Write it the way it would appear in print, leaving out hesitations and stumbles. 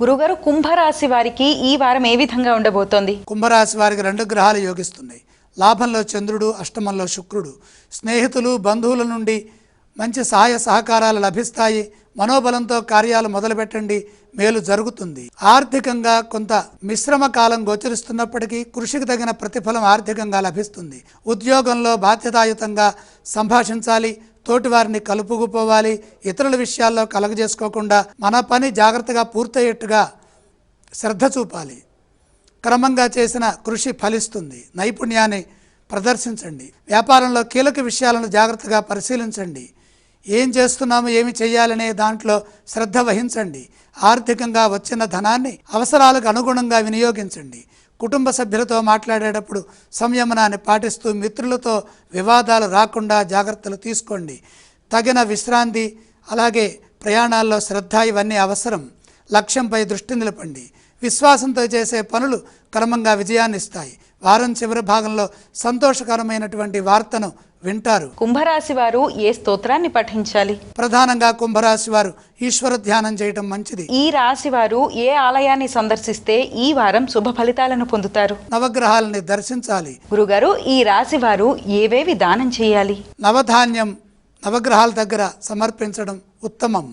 గురుగారు, కుంభరాశి వారికి ఈ వారం ఏ విధంగా ఉండబోతోంది? కుంభరాశి వారికి 2 గ్రహాలు యోగిస్తున్నాయి. లాభంలో చంద్రుడు, అష్టమంలో శుక్రుడు. స్నేహితులు, బంధువుల నుండి మంచి సహాయ సహకారాలు లభిస్తాయి. మనోబలంతో కార్యాలు మొదలుపెట్టండి, మేలు జరుగుతుంది. ఆర్థికంగా కొంత మిశ్రమ కాలం గోచరిస్తున్నప్పటికీ కృషికి తగిన ప్రతిఫలం ఆర్థికంగా లభిస్తుంది. ఉద్యోగంలో బాధ్యతాయుతంగా సంభాషించాలి, తోటివారిని కలుపుకుపోవాలి. ఇతరుల విషయాల్లో కలగజేసుకోకుండా మన పని జాగ్రత్తగా పూర్తయ్యేట్టుగా శ్రద్ధ చూపాలి. క్రమంగా చేసిన కృషి ఫలిస్తుంది. నైపుణ్యాన్ని ప్రదర్శించండి. వ్యాపారంలో కీలక విషయాలను జాగ్రత్తగా పరిశీలించండి. ఏం చేస్తున్నాము, ఏమి చేయాలనే దాంట్లో శ్రద్ధ వహించండి. ఆర్థికంగా వచ్చిన ధనాన్ని అవసరాలకు అనుగుణంగా వినియోగించండి. కుటుంబ సభ్యులతో మాట్లాడేటప్పుడు సంయమనాన్ని పాటిస్తూ మిత్రులతో వివాదాలు రాకుండా జాగ్రత్తలు తీసుకోండి. తగిన విశ్రాంతి, అలాగే ప్రయాణాల్లో శ్రద్ధ ఇవన్నీ అవసరం. లక్ష్యంపై దృష్టి నిలపండి. విశ్వాసంతో చేసే పనులు క్రమంగా విజయాన్ని ఇస్తాయి. వారం చివరి భాగంలో సంతోషకరమైనటువంటి వార్తను వింటారు. కుంభరాశి వారు ఏ స్తోత్రాన్ని పఠించాలి? ప్రధానంగా కుంభరాశి వారు ఈశ్వర ధ్యానం చేయటం మంచిది. ఈ రాశి వారు ఏ ఆలయాన్ని సందర్శిస్తే ఈ వారం శుభ ఫలితాలను పొందుతారు? నవగ్రహాలని దర్శించాలి. గురుగారు, ఈ రాశి వారు ఏవేవి దానం చేయాలి? నవధాన్యం నవగ్రహాల దగ్గర సమర్పించడం ఉత్తమం.